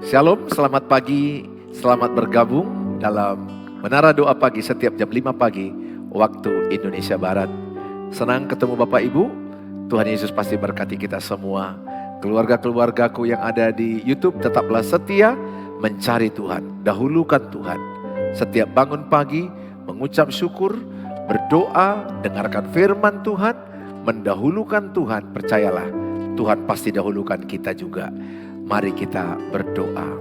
Shalom, selamat pagi, selamat bergabung dalam Menara Doa Pagi setiap jam 5 pagi waktu Indonesia Barat. Senang ketemu Bapak Ibu, Tuhan Yesus pasti berkati kita semua. Keluarga-keluargaku yang ada di YouTube tetaplah setia mencari Tuhan, dahulukan Tuhan. Setiap bangun pagi mengucap syukur, berdoa, dengarkan firman Tuhan, mendahulukan Tuhan, percayalah Tuhan pasti dahulukan kita juga. Mari kita berdoa.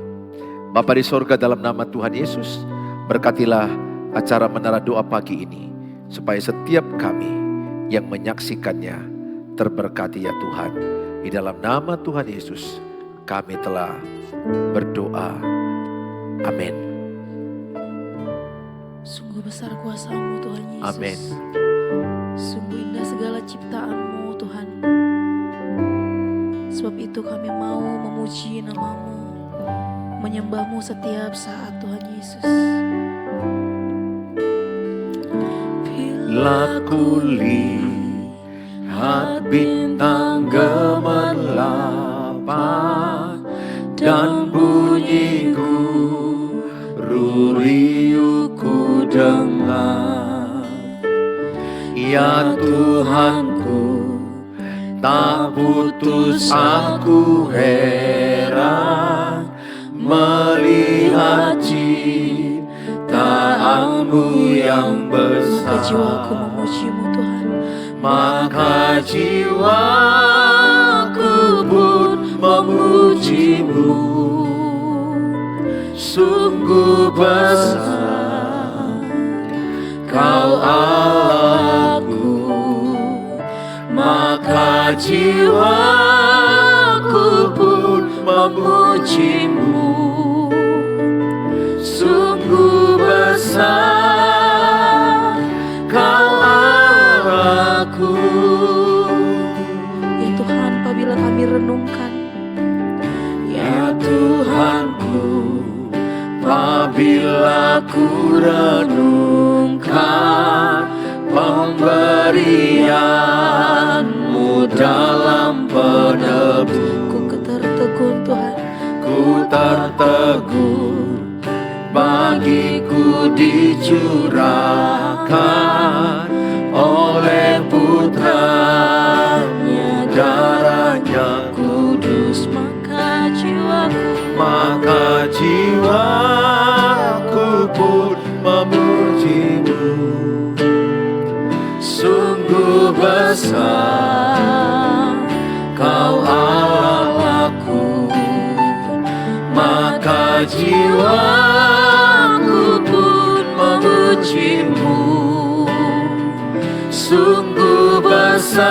Bapa di sorga, dalam nama Tuhan Yesus, berkatilah acara Menara Doa Pagi ini, supaya setiap kami yang menyaksikannya terberkati ya Tuhan. Di dalam nama Tuhan Yesus kami telah berdoa. Amin. Sungguh besar kuasa-Mu Tuhan Yesus. Amin. Sungguh indah segala ciptaan-Mu Tuhan. Sebab itu kami mau memuji nama-Mu, menyembah-Mu setiap saat Tuhan Yesus. Bila kulihat bintang gemerlapan dan bunyi guru riuhku dengar, ya Tuhanku, tak putus aku heran melihat ciptaan-Mu yang besar. Jiwaku memuji-Mu Tuhan. Maka jiwaku pun memuji-Mu. Sungguh besar Kau Allahku, maka jiwaku pun memuji-Mu. Sungguh besar Kau Allahku. Ya Tuhan, apabila kami renungkan, Ya Tuhanku, apabila ku renungkan pemberian-Mu dalam penebus, ku tertegun Tuhan. ku tertegun, bagiku dicurahkan oleh Putra-Nya, darahnya Kudus, maka jiwaku pun memuji-Mu. Sungguh besar Kau Allahku, maka jiwaku pun memuji-Mu. Sungguh besar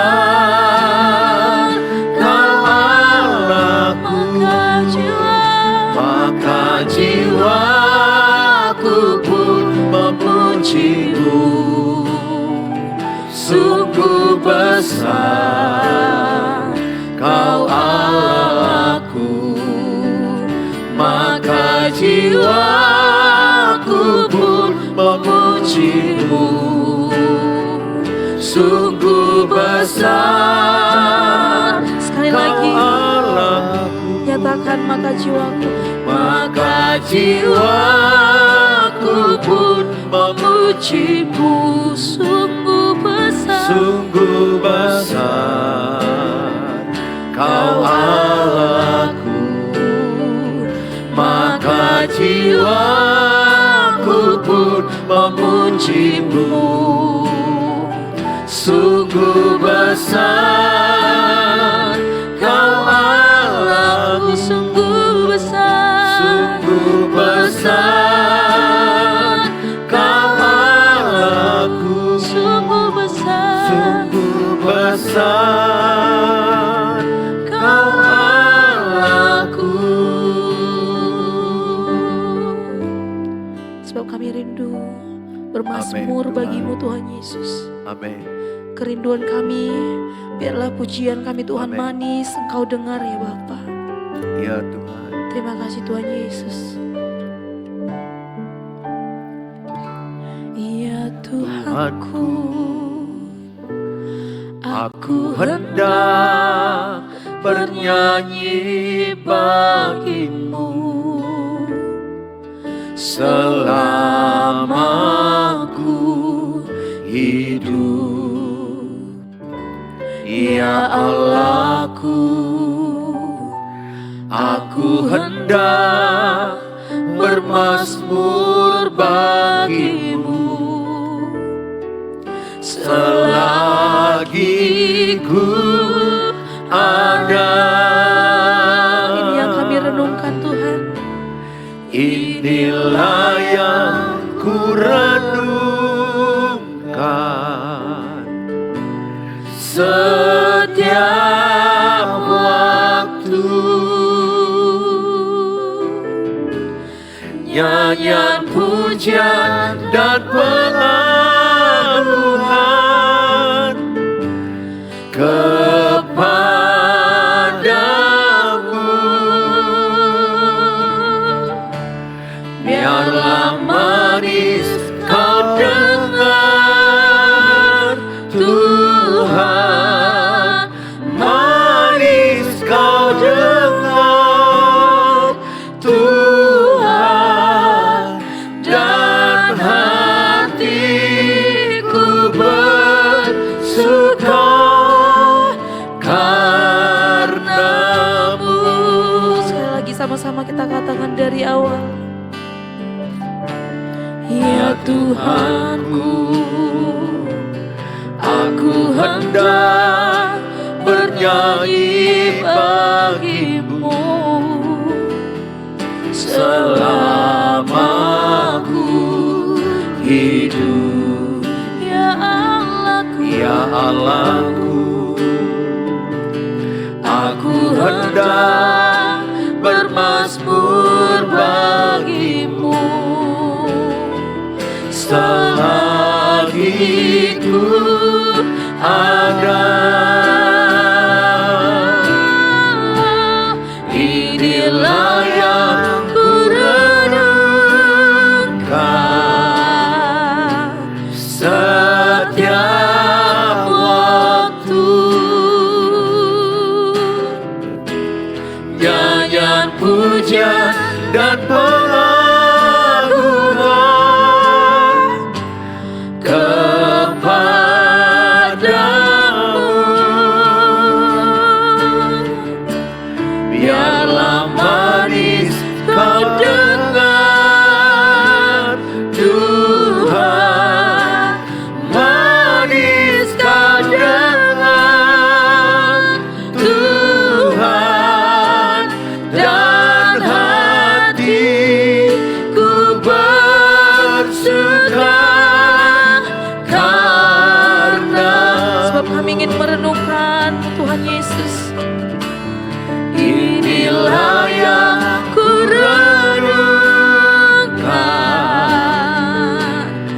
Kau Allahku, maka jiwaku pun memuji-Mu. Sungguh besar Kau Allahku, maka jiwaku pun memuji-Mu. Sungguh besar sekali Kau lagi Allahku, nyatakan maka jiwaku pun memuji-Mu. Sungguh besar Kau Allahku, maka jiwaku pun memuji-Mu. Sungguh besar Kau Allahku, sungguh besar, sungguh besar Kau Allahku, sungguh besar, sungguh besar Kau Allahku. sebab kami rindu bermazmur Amin, Tuhan. bagi-Mu Tuhan Yesus. Amin. Kerinduan kami, biarlah pujian kami Tuhan Amin. manis, Engkau dengar ya Bapa. Ya Tuhan. Terima kasih Tuhan Yesus. Ya Tuhanku, aku hendak bernyanyi bagimu. selama ku hidup. Ya Allahku, aku hendak bermazmur bagimu selagi ku ada. Ini yang kami renungkan Tuhan. Inilah yang ku renungkan setiap waktu. Nyanyian pujian dan pengagungan kepadamu. Biarlah manis kau dengar Tuhan, manis kau dengar Tuhan, dan hatiku bersuka karenamu. Sekali lagi sama-sama kita katakan dari awal. Ya Tuhanku, aku hendak bernyanyi bagimu selama ku hidup. ya Allahku, Ya Allahku, aku hendak bermazmur bagimu selagi ku ada. Inilah yang ku renungkan setiap waktu. Nyanyian pujian dan pengagungan kepadamu. Biarlah manis kau dengar Tuhan, manis kau dengar Tuhan, dan hatiku bersuka karena. sebab kami ingin merenungkan Tuhan Yesus. Inilah yang ku renungkan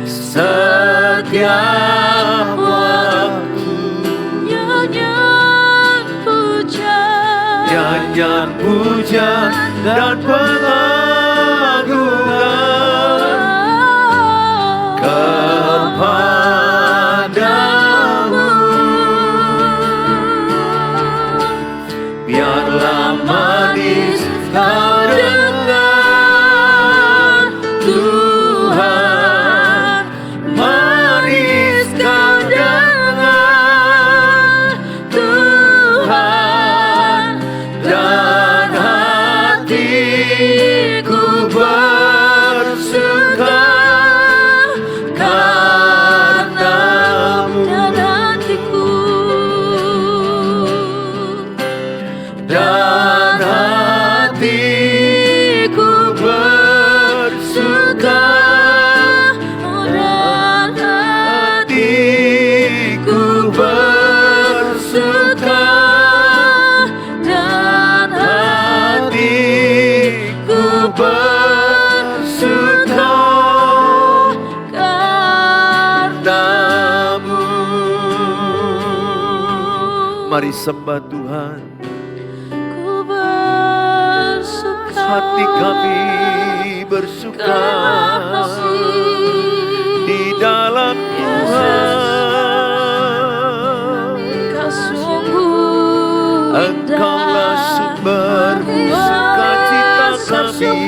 setiap waktu. Nyanyian pujian, Nyanyian pujian dan pengagungan kepadamu. Biarlah manis kau dengar Tuhan, manis kau dengar Tuhan, dan hatiku bersuka karenamu. dan hatiku Dan hatiku bersuka, dan hatiku bersuka, dan hatiku bersuka karenamu. Mari sembah Tuhan. ku bersuka, Hati kami bersuka di dalam Tuhan. Engkau sungguh Engkaulah sumber sukacita kami.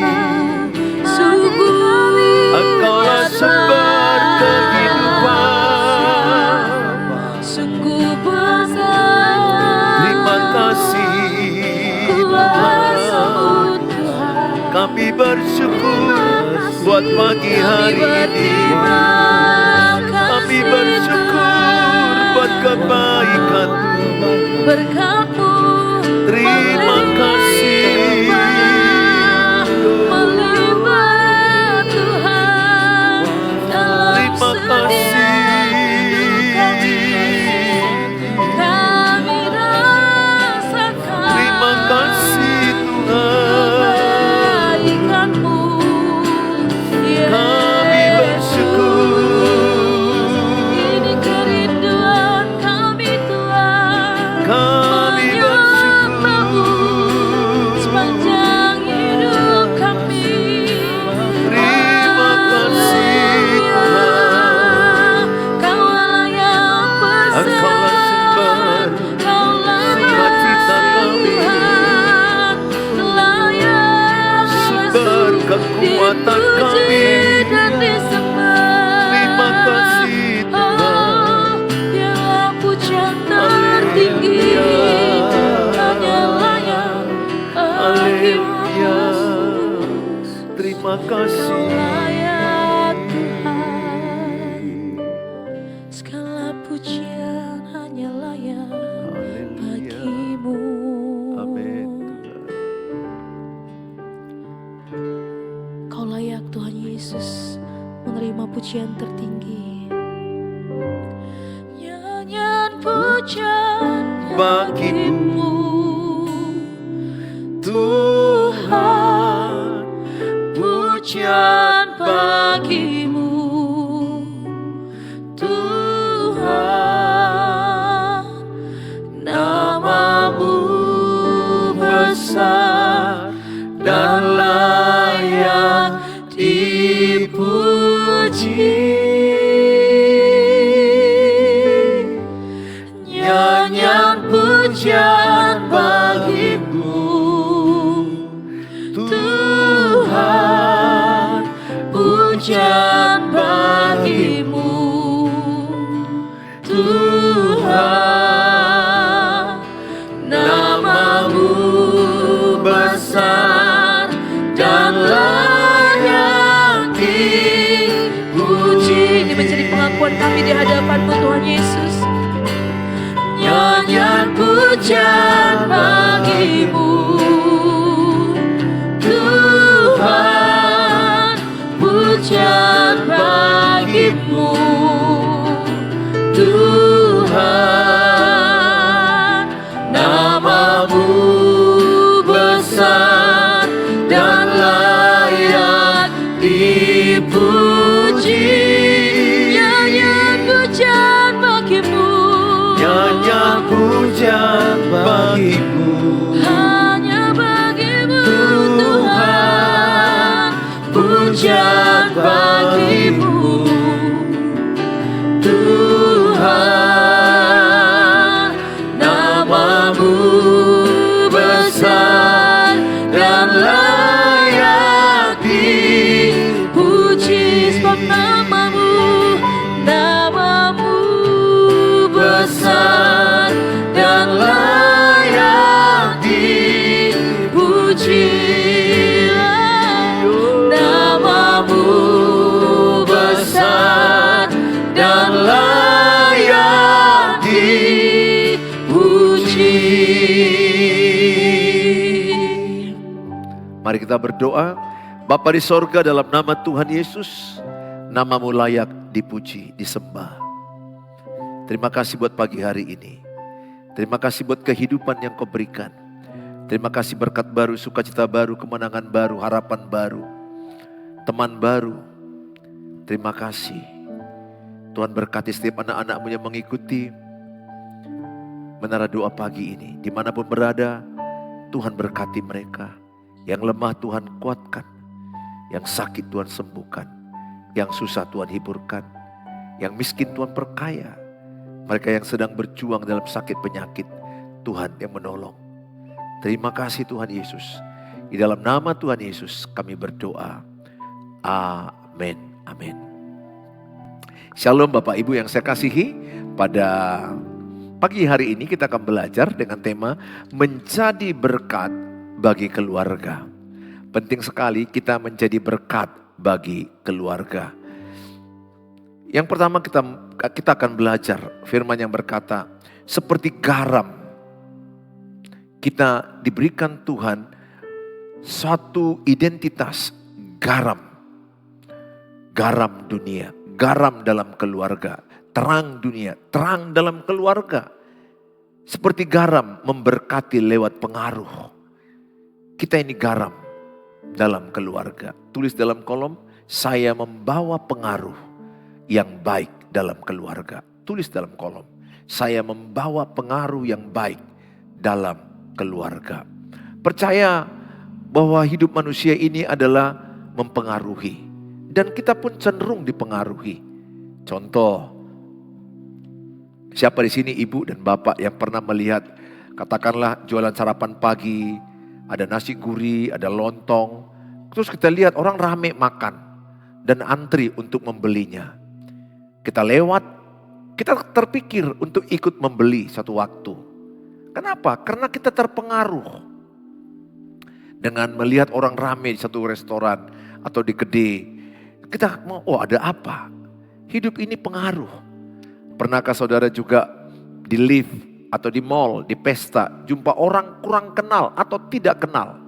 sungguh Kami bersyukur buat pagi hari ini. Kami bersyukur buat kebaikan berkat-Mu. Terima kasih. Melimpah Tuhan dalam Terima kasih. kami rasakan Terima kasih Tuhan. kebaikan-Mu, Kami bersyukur. ini kerinduan kami Tuhan, Kami menyembah-Mu sepanjang hidup kami. Terima kasih Tuhan. Kaulah yang besar, Engkaulah sumber Kaulah sukacita kami, Tuhan, layak sumber kekuatan kami. dan disembah. Terima kasih Tuhan. Biarlah pujian tertinggi hanya layak Haleluya. bagimu. Terima kasih. Layak Tuhan, segala pujian hanya layak Haleluya. bagimu. Amin Tuhan. Kau layak Tuhan Yesus menerima pujian tertinggi. Nyanyian pujian Bagimu bagimu, Tuhan, pujian bagimu, Tuhan. Namamu besar dan layak dipuji. Nyanyian pujian bagimu, Tuhan. Pujian bagimu, Tuhan. Namamu besar dan layak dipuji. Ini menjadi pengakuan kami di hadapan-Mu Tuhan Yesus. Nyanyian pujian bagimu, Tuhan. Pujian bagimu, Tuhan. Namamu besar dan layak dipuji. Nyanyian pujian bagimu, Nyanyian pujian bagimu, hanya bagimu Tuhan. Pujian bagimu, Tuhan. Namamu besar dan layak dipuji. Sebab namamu besar dan layak dipuji. Namamu besar dan layak dipuji. Mari kita berdoa. Bapa di sorga, dalam nama Tuhan Yesus, namamu layak dipuji, disembah. Terima kasih buat pagi hari ini. Terima kasih buat kehidupan yang Kau berikan. Terima kasih berkat baru, sukacita baru, kemenangan baru, harapan baru, teman baru. Terima kasih. Tuhan berkati setiap anak-anak-Mu yang mengikuti menara doa pagi ini. Dimanapun berada, Tuhan berkati mereka. Yang lemah Tuhan kuatkan. Yang sakit Tuhan sembuhkan. Yang susah Tuhan hiburkan. Yang miskin Tuhan perkaya. Mereka yang sedang berjuang dalam sakit penyakit, Tuhan yang menolong. Terima kasih Tuhan Yesus. Di dalam nama Tuhan Yesus kami berdoa. Amin. Amin. Shalom Bapak Ibu yang saya kasihi. Pada pagi hari ini kita akan belajar dengan tema menjadi berkat bagi keluarga. Penting sekali kita menjadi berkat bagi keluarga. Yang pertama kita akan belajar firman yang berkata, seperti garam, kita diberikan Tuhan suatu identitas garam. Garam dunia, garam dalam keluarga, terang dunia, terang dalam keluarga. Seperti garam memberkati lewat pengaruh. Kita ini garam dalam keluarga. Tulis dalam kolom, saya membawa pengaruh yang baik dalam keluarga. Tulis dalam kolom, saya membawa pengaruh yang baik dalam keluarga. Percaya bahwa hidup manusia ini adalah mempengaruhi. Dan kita pun cenderung dipengaruhi. Contoh, siapa di sini ibu dan bapak yang pernah melihat, katakanlah jualan sarapan pagi, ada nasi gurih, ada lontong. Terus kita lihat orang rame makan dan antri untuk membelinya. Kita lewat, kita terpikir untuk ikut membeli satu waktu. Kenapa? Karena kita terpengaruh dengan melihat orang rame di satu restoran atau di kedai. Kita mau, oh ada apa? Hidup ini pengaruh. Pernahkah saudara juga di lift atau di mall, di pesta, jumpa orang kurang kenal atau tidak kenal.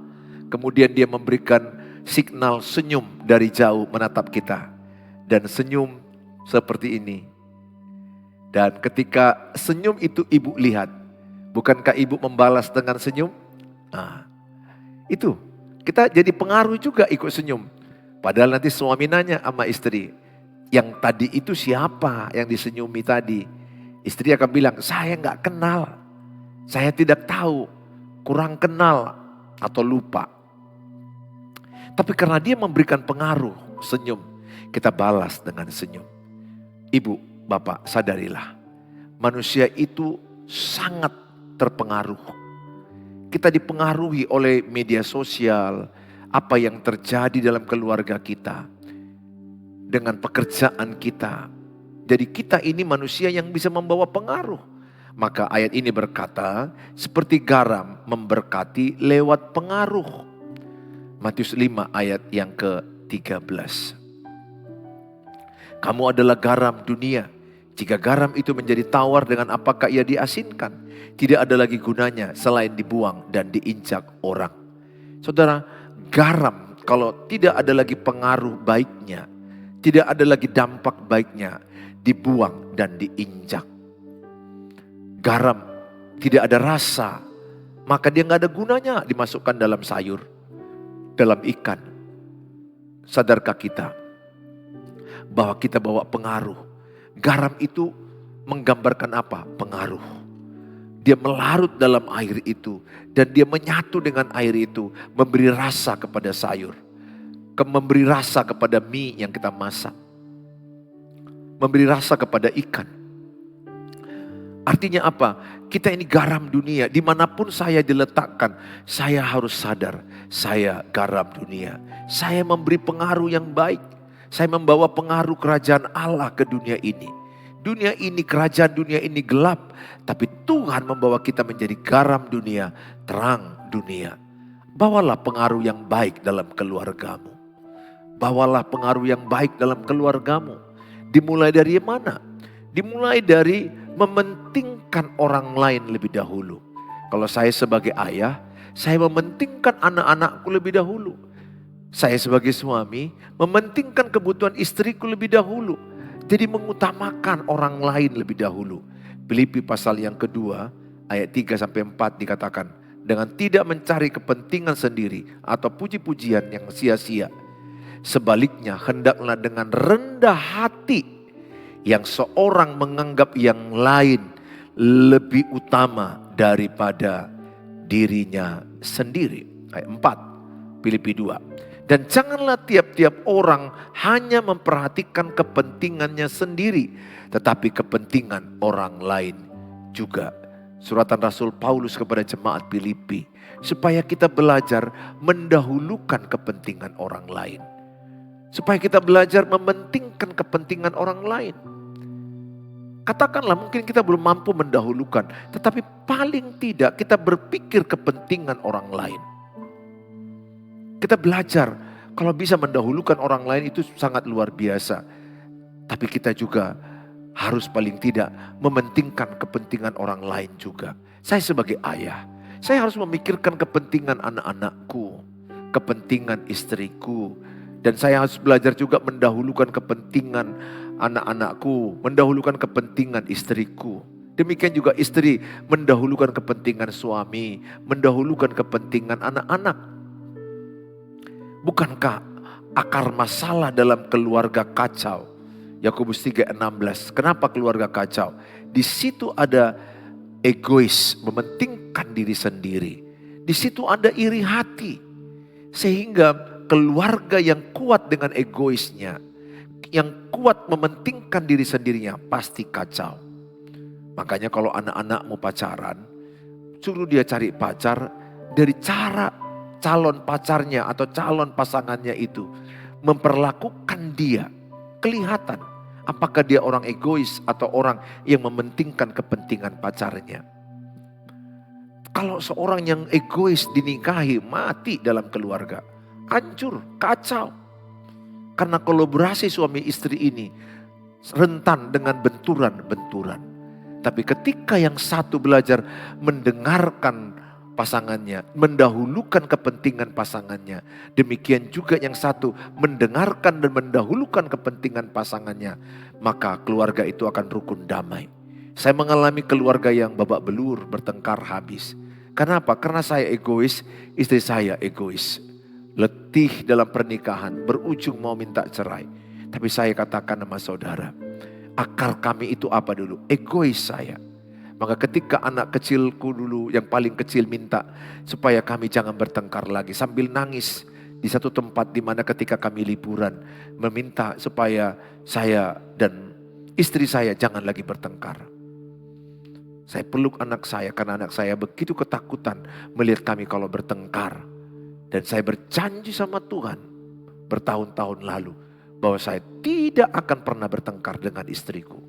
Kemudian dia memberikan signal senyum dari jauh menatap kita. Dan senyum seperti ini. Dan ketika senyum itu ibu lihat, bukankah ibu membalas dengan senyum? Nah, itu kita jadi pengaruh juga ikut senyum. Padahal nanti suami nanya sama istri, yang tadi itu siapa yang disenyumi tadi? Istri akan bilang, saya gak kenal, saya tidak tahu, kurang kenal atau lupa. Tapi karena dia memberikan pengaruh, senyum, kita balas dengan senyum. Ibu, bapak, sadarilah, manusia itu sangat terpengaruh. Kita dipengaruhi oleh media sosial, apa yang terjadi dalam keluarga kita, dengan pekerjaan kita. Jadi kita ini manusia yang bisa membawa pengaruh. Maka ayat ini berkata, seperti garam memberkati lewat pengaruh. Matius 5 ayat yang ke-13. Kamu adalah garam dunia. Jika garam itu menjadi tawar, dengan apakah ia diasinkan? Tidak ada lagi gunanya selain dibuang dan diinjak orang. Saudara, garam kalau tidak ada lagi pengaruh baiknya, tidak ada lagi dampak baiknya, dibuang dan diinjak. Garam tidak ada rasa, maka dia gak ada gunanya dimasukkan dalam sayur, dalam ikan. Sadarkah kita bahwa kita bawa pengaruh? Garam itu menggambarkan apa? Pengaruh. Dia melarut dalam air itu dan dia menyatu dengan air itu, memberi rasa kepada sayur, memberi rasa kepada mie yang kita masak, memberi rasa kepada ikan. Artinya apa? Kita ini garam dunia. Dimanapun saya diletakkan, saya harus sadar, saya garam dunia. Saya memberi pengaruh yang baik. Saya membawa pengaruh kerajaan Allah ke dunia ini. Dunia ini, kerajaan dunia ini gelap. Tapi Tuhan membawa kita menjadi garam dunia, terang dunia. Bawalah pengaruh yang baik dalam keluargamu. Bawalah pengaruh yang baik dalam keluargamu. Dimulai dari mana? Dimulai dari mementingkan orang lain lebih dahulu. Kalau saya sebagai ayah, saya mementingkan anak-anakku lebih dahulu. Saya sebagai suami, mementingkan kebutuhan istriku lebih dahulu. Jadi mengutamakan orang lain lebih dahulu. Filipi pasal yang kedua, ayat 3-4 dikatakan, dengan tidak mencari kepentingan sendiri atau puji-pujian yang sia-sia. Sebaliknya hendaklah dengan rendah hati, yang seorang menganggap yang lain lebih utama daripada dirinya sendiri. Ayat 4, Filipi 2. Dan janganlah tiap-tiap orang hanya memperhatikan kepentingannya sendiri, tetapi kepentingan orang lain juga. Suratan Rasul Paulus kepada jemaat Filipi, supaya kita belajar mendahulukan kepentingan orang lain. Supaya kita belajar mementingkan kepentingan orang lain. Katakanlah mungkin kita belum mampu mendahulukan, tetapi paling tidak kita berpikir kepentingan orang lain. Kita belajar kalau bisa mendahulukan orang lain itu sangat luar biasa. Tapi kita juga harus paling tidak mementingkan kepentingan orang lain juga. Saya sebagai ayah, saya harus memikirkan kepentingan anak-anakku, kepentingan istriku. Dan saya harus belajar juga mendahulukan kepentingan anak-anakku, mendahulukan kepentingan istriku. Demikian juga istri mendahulukan kepentingan suami, mendahulukan kepentingan anak-anak. Bukankah akar masalah dalam keluarga kacau? Yakobus 3:16. Kenapa keluarga kacau? Di situ ada egois, mementingkan diri sendiri. Di situ ada iri hati. Sehingga keluarga yang kuat dengan egoisnya, yang kuat mementingkan diri sendirinya, pasti kacau. Makanya kalau anak-anakmu pacaran, suruh dia cari pacar dari cara calon pacarnya atau calon pasangannya itu memperlakukan dia. Kelihatan apakah dia orang egois atau orang yang mementingkan kepentingan pacarnya. Kalau seorang yang egois dinikahi, mati dalam keluarga. Hancur, kacau. Karena kolaborasi suami istri ini rentan dengan benturan-benturan. Tapi ketika yang satu belajar mendengarkan pasangannya, mendahulukan kepentingan pasangannya. Demikian juga yang satu mendengarkan dan mendahulukan kepentingan pasangannya. Maka keluarga itu akan rukun damai. Saya mengalami keluarga yang babak belur, bertengkar habis. Kenapa? Karena saya egois, istri saya egois. Letih dalam pernikahan, berujung mau minta cerai. Tapi saya katakan sama saudara, akar kami itu apa dulu? Egois saya. Maka ketika anak kecilku dulu yang paling kecil minta supaya kami jangan bertengkar lagi. Sambil nangis di satu tempat di mana ketika kami liburan. Meminta supaya saya dan istri saya jangan lagi bertengkar. Saya peluk anak saya karena anak saya begitu ketakutan melihat kami kalau bertengkar. Dan saya berjanji sama Tuhan bertahun-tahun lalu bahwa saya tidak akan pernah bertengkar dengan istriku.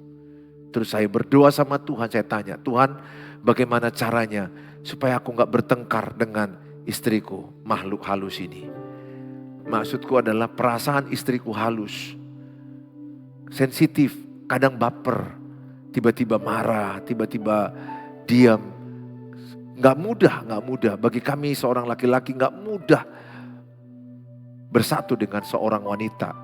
Terus saya berdoa sama Tuhan, saya tanya, Tuhan bagaimana caranya supaya aku gak bertengkar dengan istriku, makhluk halus ini. Maksudku adalah perasaan istriku halus, sensitif, kadang baper, tiba-tiba marah, tiba-tiba diam. Gak mudah. Bagi kami seorang laki-laki gak mudah bersatu dengan seorang wanita.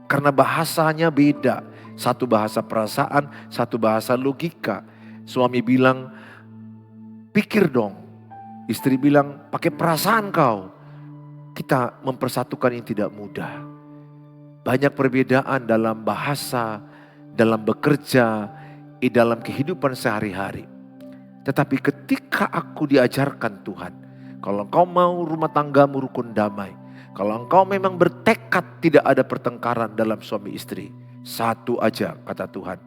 Karena bahasanya beda. Satu bahasa perasaan, satu bahasa logika. Suami bilang, pikir dong. Istri bilang, pakai perasaan kau. Kita mempersatukan yang tidak mudah. Banyak perbedaan dalam bahasa, dalam bekerja, dalam kehidupan sehari-hari. Tetapi ketika aku diajarkan Tuhan, kalau engkau mau rumah tanggamu rukun damai, kalau engkau memang bertekad tidak ada pertengkaran dalam suami istri, satu aja kata Tuhan,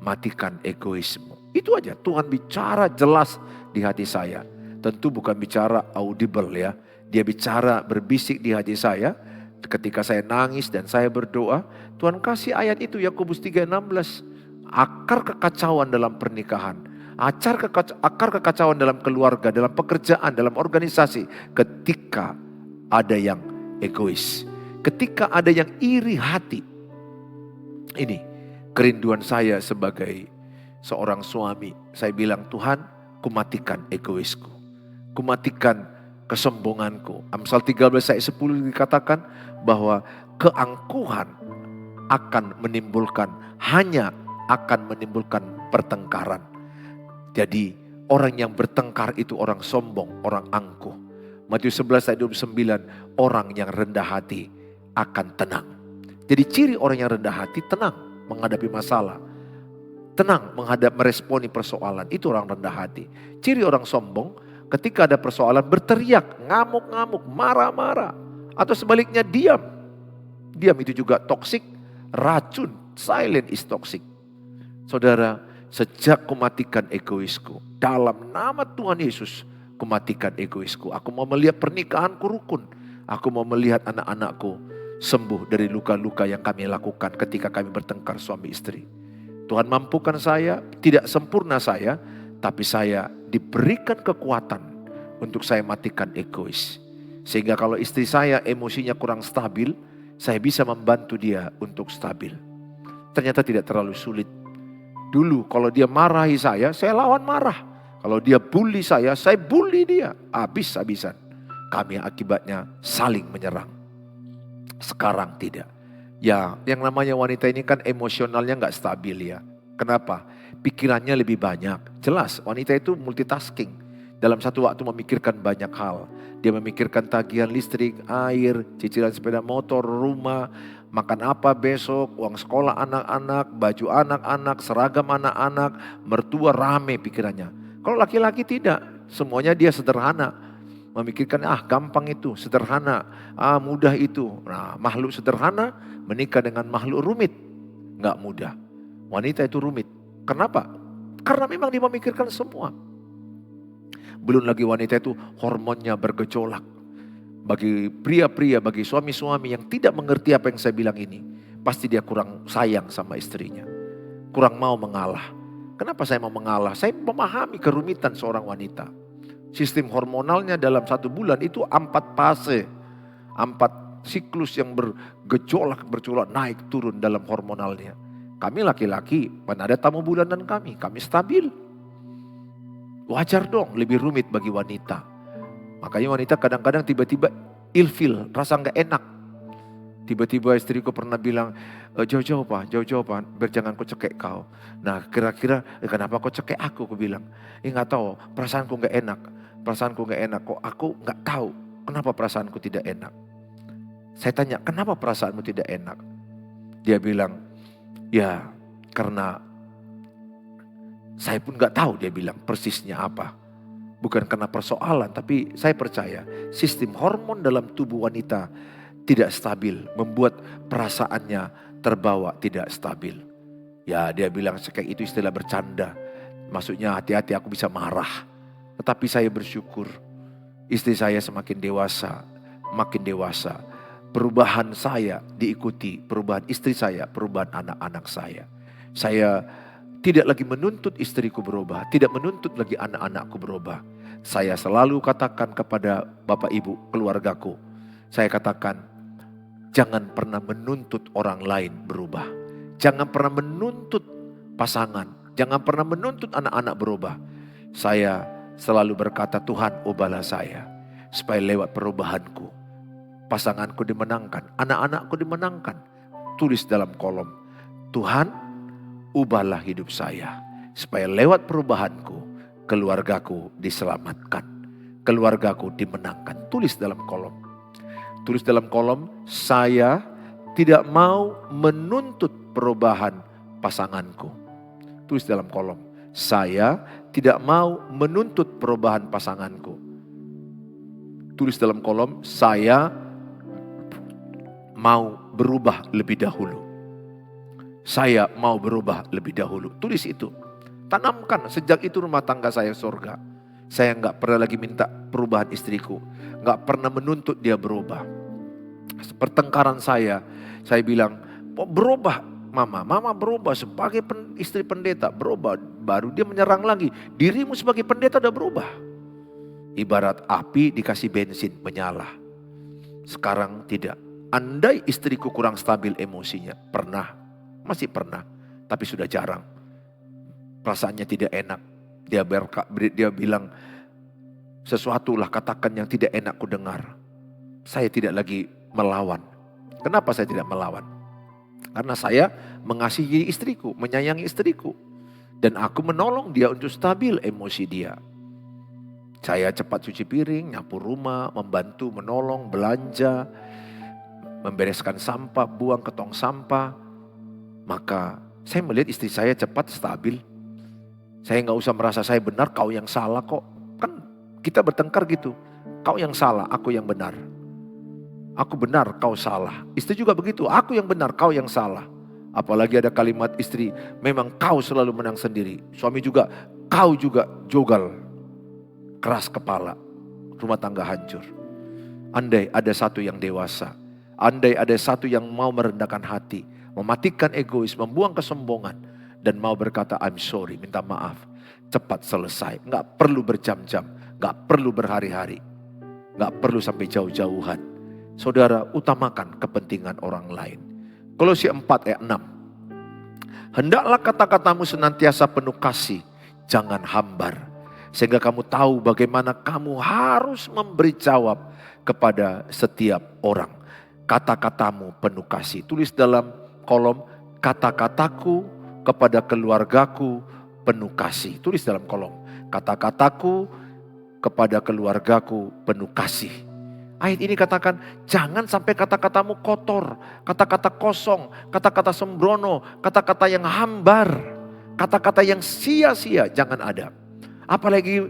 matikan egoisme. Itu aja, Tuhan bicara jelas di hati saya. Tentu bukan bicara audible ya, dia bicara berbisik di hati saya. Ketika saya nangis dan saya berdoa, Tuhan kasih ayat itu Yakobus 3:16. Akar kekacauan dalam pernikahan, akar kekacauan dalam keluarga, dalam pekerjaan, dalam organisasi. Ketika ada yang egois, ketika ada yang iri hati. Ini kerinduan saya sebagai seorang suami. Saya bilang, Tuhan, kumatikan egoisku, kumatikan kesombonganku. Amsal 13 ayat 10 dikatakan bahwa keangkuhan akan menimbulkan pertengkaran. Jadi orang yang bertengkar itu orang sombong, orang angkuh. Matius 11 ayat 29, orang yang rendah hati akan tenang. Jadi ciri orang yang rendah hati tenang menghadapi masalah. Tenang meresponi persoalan, itu orang rendah hati. Ciri orang sombong ketika ada persoalan berteriak, ngamuk-ngamuk, marah-marah. Atau sebaliknya diam. Diam itu juga toksik, racun, silent is toxic. Saudara, sejak kumatikan egoisku, dalam nama Tuhan Yesus, kumatikan egoisku. Aku mau melihat pernikahanku rukun. Aku mau melihat anak-anakku sembuh dari luka-luka yang kami lakukan ketika kami bertengkar suami istri. Tuhan mampukan saya, tidak sempurna saya, tapi saya diberikan kekuatan untuk saya matikan egois. Sehingga kalau istri saya emosinya kurang stabil, saya bisa membantu dia untuk stabil. Ternyata tidak terlalu sulit. Dulu kalau dia marahi saya lawan marah. Kalau dia bully saya bully dia. Habis-habisan. Kami akibatnya saling menyerang. Sekarang tidak. Ya, yang namanya wanita ini kan emosionalnya nggak stabil ya. Kenapa? Pikirannya lebih banyak. Jelas, wanita itu multitasking. Dalam satu waktu memikirkan banyak hal. Dia memikirkan tagihan listrik, air, cicilan sepeda motor, rumah, makan apa besok, uang sekolah anak-anak, baju anak-anak, seragam anak-anak, mertua, rame pikirannya. Kalau laki-laki tidak, semuanya dia sederhana. Memikirkan gampang itu, sederhana, mudah itu. Nah, makhluk sederhana menikah dengan makhluk rumit, nggak mudah. Wanita itu rumit. Kenapa? Karena memang dia memikirkan semua. Belum lagi wanita itu hormonnya bergejolak. Bagi pria-pria, bagi suami-suami yang tidak mengerti apa yang saya bilang ini, pasti dia kurang sayang sama istrinya. Kurang mau mengalah. Kenapa saya mau mengalah? Saya memahami kerumitan seorang wanita. Sistem hormonalnya dalam 1 bulan itu 4 fase. 4 siklus yang bergejolak, naik turun dalam hormonalnya. Kami laki-laki, mana ada tamu bulanan kami stabil. Wajar dong lebih rumit bagi wanita. Makanya wanita kadang-kadang tiba-tiba ilfil, rasa gak enak. Tiba-tiba istriku pernah bilang, jauh-jauh pak, biar jangan ku cekek kau. Nah kira-kira kenapa kau cekek aku bilang. Gak tahu, perasaanku gak enak. Kok aku gak tahu kenapa perasaanku tidak enak. Saya tanya, kenapa perasaanmu tidak enak? Dia bilang, ya karena saya pun gak tahu, dia bilang persisnya apa. Bukan karena persoalan, tapi saya percaya sistem hormon dalam tubuh wanita tidak stabil. Membuat perasaannya terbawa tidak stabil. Ya dia bilang kayak itu istilah bercanda. Maksudnya hati-hati aku bisa marah. Tetapi saya bersyukur istri saya semakin dewasa, makin dewasa. Perubahan saya diikuti, perubahan istri saya, perubahan anak-anak saya. Saya tidak lagi menuntut istriku berubah, tidak menuntut lagi anak-anakku berubah. Saya selalu katakan kepada bapak ibu keluargaku, saya katakan jangan pernah menuntut orang lain berubah. Jangan pernah menuntut pasangan, jangan pernah menuntut anak-anak berubah. Saya selalu berkata, Tuhan ubahlah saya supaya lewat perubahanku pasanganku dimenangkan, anak-anakku dimenangkan. Tulis dalam kolom, Tuhan ubahlah hidup saya supaya lewat perubahanku keluargaku diselamatkan, keluargaku dimenangkan. Tulis dalam kolom. Tulis dalam kolom, saya tidak mau menuntut perubahan pasanganku. Tulis dalam kolom, saya tidak mau menuntut perubahan pasanganku. Tulis dalam kolom, saya mau berubah lebih dahulu. Saya mau berubah lebih dahulu. Tulis itu. Tanamkan, sejak itu rumah tangga saya surga. Saya gak pernah lagi minta perubahan istriku. Gak pernah menuntut dia berubah. Pertengkaran saya bilang, berubah mama. Mama berubah sebagai istri pendeta. Berubah, baru dia menyerang lagi. Dirimu sebagai pendeta udah berubah. Ibarat api dikasih bensin, menyala. Sekarang tidak. Andai istriku kurang stabil emosinya, masih pernah, tapi sudah jarang. Perasaannya tidak enak. Dia bilang, sesuatu lah katakan yang tidak enak ku dengar. Saya tidak lagi melawan. Kenapa saya tidak melawan? Karena saya mengasihi istriku, menyayangi istriku. Dan aku menolong dia untuk stabil emosi dia. Saya cepat cuci piring, nyapu rumah, membantu, menolong, belanja, membereskan sampah, buang ke tong sampah. Maka saya melihat istri saya cepat stabil. Saya gak usah merasa saya benar, kau yang salah kok. Kan kita bertengkar gitu. Kau yang salah, aku yang benar. Aku benar, kau salah. Istri juga begitu, aku yang benar, kau yang salah. Apalagi ada kalimat istri, memang kau selalu menang sendiri. Suami juga, kau juga jogal. Keras kepala, rumah tangga hancur. Andai ada satu yang dewasa. Andai ada satu yang mau merendahkan hati, mematikan egois, membuang kesombongan, dan mau berkata I'm sorry, minta maaf. Cepat selesai, gak perlu berjam-jam, gak perlu berhari-hari. Gak perlu sampai jauh-jauhan. Saudara, utamakan kepentingan orang lain. Kolose 4 ayat 6. Hendaklah kata-katamu senantiasa penuh kasih, jangan hambar. Sehingga kamu tahu bagaimana kamu harus memberi jawab kepada setiap orang. Kata-katamu penuh kasih. Tulis dalam kolom, kata-kataku kepada keluargaku penuh kasih. Tulis dalam kolom, kata-kataku kepada keluargaku penuh kasih. Ayat ini katakan, jangan sampai kata-katamu kotor, kata-kata kosong, kata-kata sembrono, kata-kata yang hambar, kata-kata yang sia-sia, jangan ada. Apalagi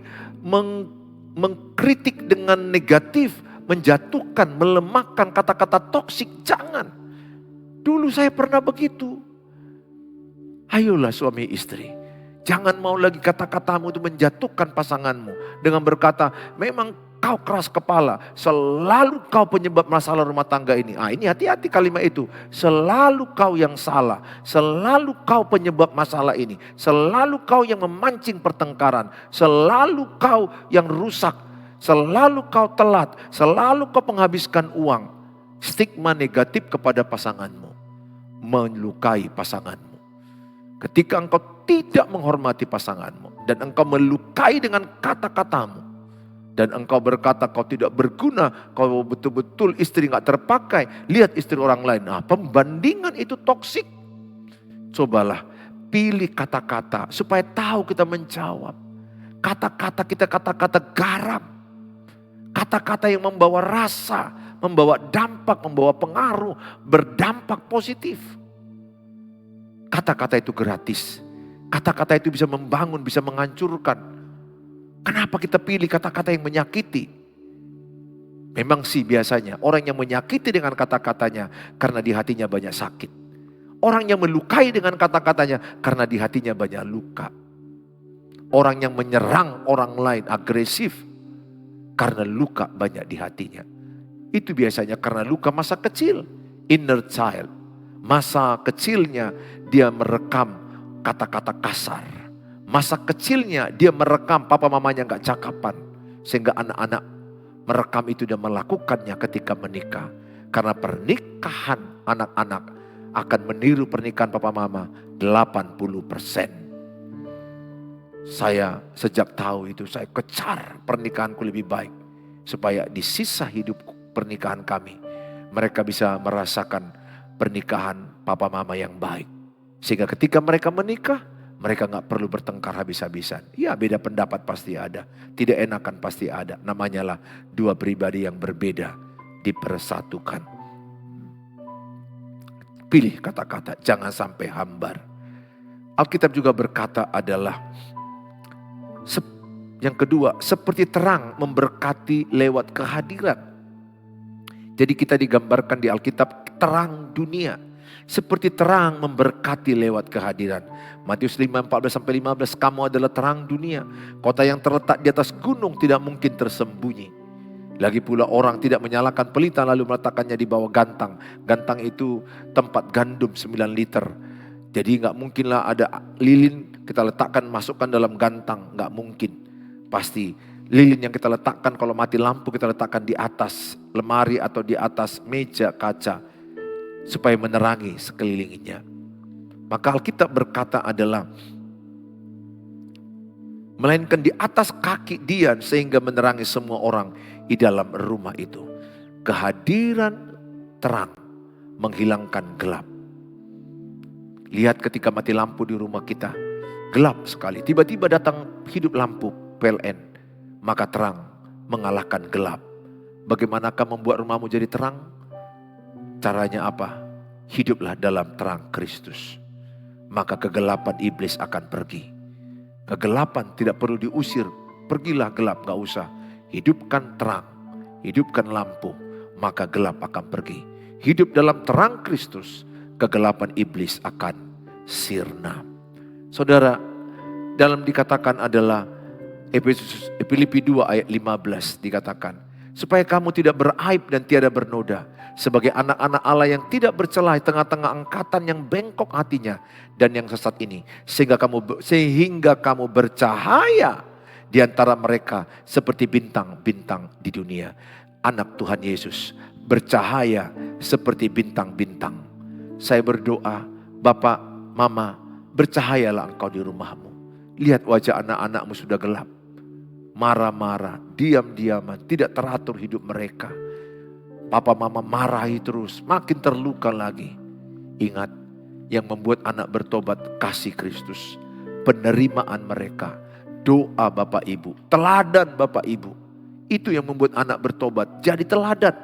mengkritik dengan negatif, menjatuhkan, melemahkan, kata-kata toksik, jangan. Dulu saya pernah begitu. Ayolah suami istri, jangan mau lagi kata-katamu itu menjatuhkan pasanganmu dengan berkata, memang kau keras kepala, selalu kau penyebab masalah rumah tangga ini. Ini hati-hati kalimat itu. Selalu kau yang salah, selalu kau penyebab masalah ini, selalu kau yang memancing pertengkaran, selalu kau yang rusak, selalu kau telat, selalu kau menghabiskan uang. Stigma negatif kepada pasanganmu melukai pasanganmu. Ketika engkau tidak menghormati pasanganmu dan engkau melukai dengan kata-katamu, dan engkau berkata kau tidak berguna, kau betul-betul istri gak terpakai, lihat istri orang lain. Pembandingan itu toksik. Cobalah pilih kata-kata supaya tahu kita menjawab. Kata-kata kita kata-kata garam. Kata-kata yang membawa rasa, membawa dampak, membawa pengaruh, berdampak positif. Kata-kata itu gratis. Kata-kata itu bisa membangun, bisa menghancurkan. Kenapa kita pilih kata-kata yang menyakiti? Memang sih biasanya orang yang menyakiti dengan kata-katanya karena di hatinya banyak sakit. Orang yang melukai dengan kata-katanya karena di hatinya banyak luka. Orang yang menyerang orang lain agresif karena luka banyak di hatinya. Itu biasanya karena luka masa kecil, inner child. Masa kecilnya dia merekam kata-kata kasar. Masa kecilnya dia merekam papa mamanya gak cakapan. Sehingga anak-anak merekam itu dan melakukannya ketika menikah. Karena pernikahan anak-anak akan meniru pernikahan papa mama 80%. Saya sejak tahu itu saya kejar pernikahanku lebih baik. Supaya di sisa hidup pernikahan kami mereka bisa merasakan pernikahan papa mama yang baik. Sehingga ketika mereka menikah, mereka gak perlu bertengkar habis-habisan. Ya beda pendapat pasti ada. Tidak enakan pasti ada. Namanya lah dua pribadi yang berbeda dipersatukan. Pilih kata-kata, jangan sampai hambar. Alkitab juga berkata adalah, yang kedua, seperti terang memberkati lewat kehadiran. Jadi kita digambarkan di Alkitab terang dunia. Seperti terang memberkati lewat kehadiran. Matius 5:14-15, kamu adalah terang dunia. Kota yang terletak di atas gunung tidak mungkin tersembunyi. Lagi pula orang tidak menyalakan pelita lalu meletakkannya di bawah gantang. Gantang itu tempat gandum 9 liter. Jadi gak mungkinlah ada lilin kita letakkan masukkan dalam gantang. Gak mungkin. Pasti lilin yang kita letakkan kalau mati lampu kita letakkan di atas lemari atau di atas meja kaca. Supaya menerangi sekelilingnya. Maka Alkitab berkata adalah, melainkan di atas kaki dia sehingga menerangi semua orang di dalam rumah itu. Kehadiran terang menghilangkan gelap. Lihat ketika mati lampu di rumah kita, gelap sekali. Tiba-tiba datang hidup lampu PLN, maka terang mengalahkan gelap. Bagaimanakah membuat rumahmu jadi terang? Caranya apa? Hiduplah dalam terang Kristus. Maka kegelapan iblis akan pergi. Kegelapan tidak perlu diusir. Pergilah gelap, gak usah. Hidupkan terang. Hidupkan lampu. Maka gelap akan pergi. Hidup dalam terang Kristus. Kegelapan iblis akan sirna. Saudara, dalam dikatakan adalah Filipi 2 ayat 15 dikatakan. Supaya kamu tidak beraib dan tiada bernoda. Sebagai anak-anak Allah yang tidak bercelah di tengah-tengah angkatan yang bengkok hatinya. Dan yang sesat ini. Sehingga kamu bercahaya di antara mereka seperti bintang-bintang di dunia. anak Tuhan Yesus bercahaya seperti bintang-bintang. Saya berdoa, Bapak, Mama, bercahayalah engkau di rumahmu. Lihat wajah anak-anakmu sudah gelap. Marah-marah, diam-diaman, tidak teratur hidup mereka. Papa Mama marahi terus, makin terluka lagi. Ingat, yang membuat anak bertobat kasih Kristus. Penerimaan mereka, doa Bapak Ibu, teladan Bapak Ibu. Itu yang membuat anak bertobat jadi teladan.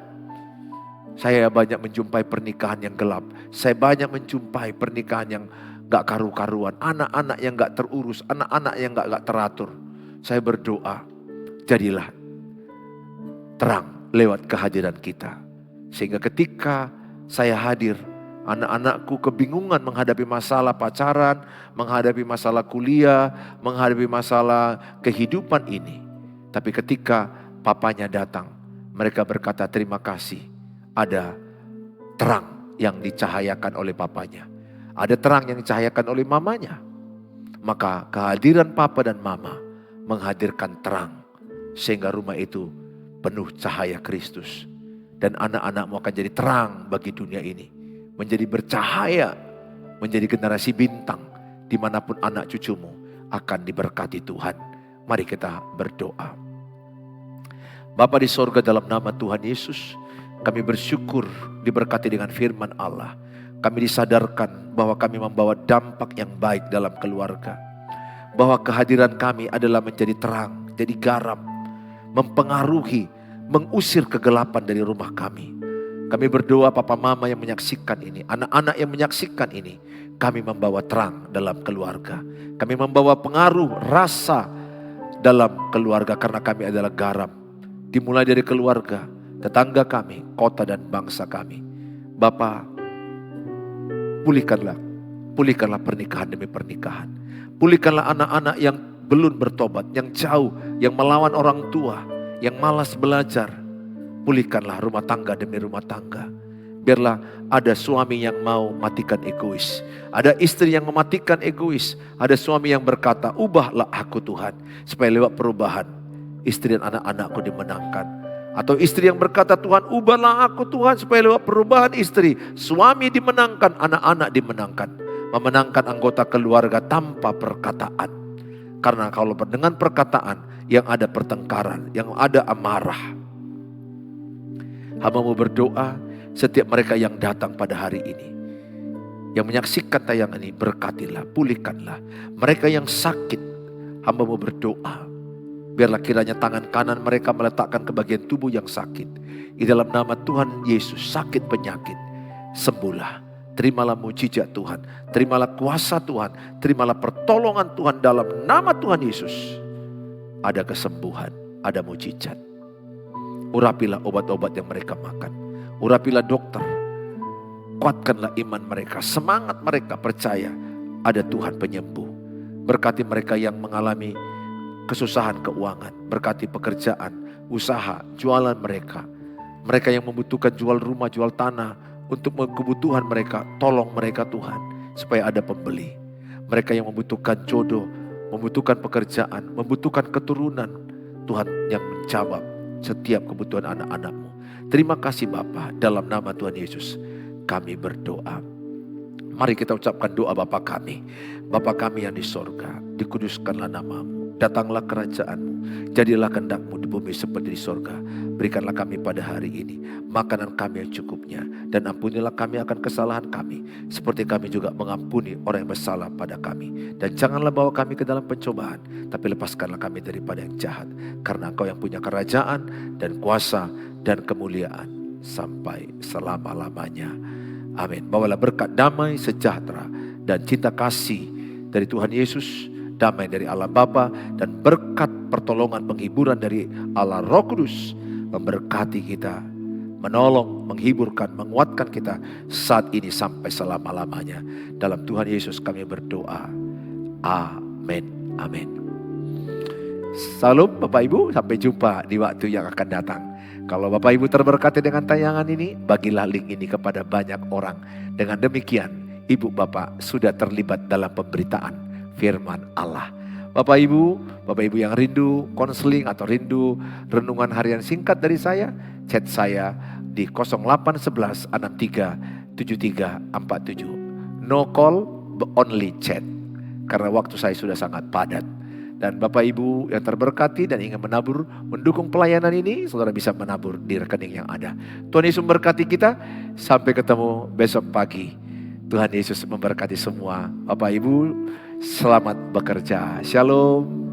Saya banyak menjumpai pernikahan yang gelap. Saya banyak menjumpai pernikahan yang gak karu-karuan. Anak-anak yang gak terurus, anak-anak yang gak teratur. Saya berdoa, jadilah terang lewat kehadiran kita. Sehingga ketika saya hadir, anak-anakku kebingungan menghadapi masalah pacaran, menghadapi masalah kuliah, menghadapi masalah kehidupan ini. Tapi ketika papanya datang, mereka berkata terima kasih. Ada terang yang dicahayakan oleh papanya. Ada terang yang dicahayakan oleh mamanya. Maka kehadiran papa dan mama menghadirkan terang. Sehingga rumah itu penuh cahaya Kristus. Dan anak-anakmu akan jadi terang bagi dunia ini. Menjadi bercahaya, menjadi generasi bintang. Dimanapun anak cucumu akan diberkati Tuhan. Mari kita berdoa. Bapa di sorga, dalam nama Tuhan Yesus, kami bersyukur diberkati dengan firman Allah. Kami disadarkan bahwa kami membawa dampak yang baik dalam keluarga. Bahwa kehadiran kami adalah menjadi terang, jadi garam. Mempengaruhi, mengusir kegelapan dari rumah kami. Kami berdoa Papa Mama yang menyaksikan ini, anak-anak yang menyaksikan ini. Kami membawa terang dalam keluarga. Kami membawa pengaruh, rasa dalam keluarga karena kami adalah garam. Dimulai dari keluarga, tetangga kami, kota dan bangsa kami. Bapa, pulihkanlah pernikahan demi pernikahan. Pulihkanlah anak-anak yang belum bertobat, yang jauh, yang melawan orang tua, yang malas belajar. Pulihkanlah rumah tangga demi rumah tangga. Biarlah ada suami yang mau matikan egois. Ada istri yang mematikan egois. Ada suami yang berkata, ubahlah aku Tuhan. Supaya lewat perubahan, istri dan anak-anakku dimenangkan. Atau istri yang berkata, Tuhan ubahlah aku Tuhan. Supaya lewat perubahan istri, suami dimenangkan, anak-anak dimenangkan. Memenangkan anggota keluarga tanpa perkataan. Karena kalau dengan perkataan, yang ada pertengkaran, yang ada amarah. Hamba-Mu berdoa, setiap mereka yang datang pada hari ini, yang menyaksikan tayangan ini, berkatilah, pulihkanlah. Mereka yang sakit, hamba-Mu berdoa, biarlah kiranya tangan kanan mereka meletakkan ke bagian tubuh yang sakit. Di dalam nama Tuhan Yesus, sakit penyakit, sembuhlah. Terimalah mujizat Tuhan, terimalah kuasa Tuhan, terimalah pertolongan Tuhan dalam nama Tuhan Yesus. Ada kesembuhan, ada mujizat. Urapilah obat-obat yang mereka makan. Urapilah dokter. Kuatkanlah iman mereka. Semangat mereka percaya ada Tuhan penyembuh. Berkati mereka yang mengalami kesusahan keuangan. Berkati pekerjaan, usaha, jualan mereka. Mereka yang membutuhkan jual rumah, jual tanah. Untuk kebutuhan mereka, tolong mereka Tuhan. Supaya ada pembeli. Mereka yang membutuhkan jodoh, membutuhkan pekerjaan, membutuhkan keturunan. Tuhan yang menjawab setiap kebutuhan anak-anak-Mu. Terima kasih Bapa, dalam nama Tuhan Yesus kami berdoa. Mari kita ucapkan doa Bapa kami. Bapa kami yang di sorga, dikuduskanlah nama-Mu, datanglah kerajaan-Mu, jadilah kehendak-Mu di bumi seperti di sorga. Berikanlah kami pada hari ini makanan kami yang cukupnya, dan ampunilah kami akan kesalahan kami, seperti kami juga mengampuni orang yang bersalah pada kami. Dan janganlah bawa kami ke dalam pencobaan, tapi lepaskanlah kami daripada yang jahat. Karena Engkau yang punya kerajaan dan kuasa dan kemuliaan sampai selama-lamanya. Amin. Bawalah berkat damai, sejahtera, dan cinta kasih dari Tuhan Yesus, damai dari Allah Bapa, dan berkat pertolongan penghiburan dari Allah Roh Kudus memberkati kita, menolong, menghiburkan, menguatkan kita saat ini sampai selama-lamanya. Dalam Tuhan Yesus kami berdoa. Amin. Amin. Salam Bapak Ibu, sampai jumpa di waktu yang akan datang. Kalau Bapak Ibu terberkati dengan tayangan ini, bagilah link ini kepada banyak orang. Dengan demikian, Ibu Bapak sudah terlibat dalam pemberitaan firman Allah. Bapak Ibu yang rindu konseling atau rindu renungan harian singkat dari saya, chat saya di 0811 63 7347. No call, but only chat. Karena waktu saya sudah sangat padat. Dan Bapak Ibu yang terberkati dan ingin menabur, mendukung pelayanan ini, saudara bisa menabur di rekening yang ada. Tuhan Yesus memberkati kita. Sampai ketemu besok pagi. Tuhan Yesus memberkati semua. Bapak Ibu, selamat bekerja. Shalom.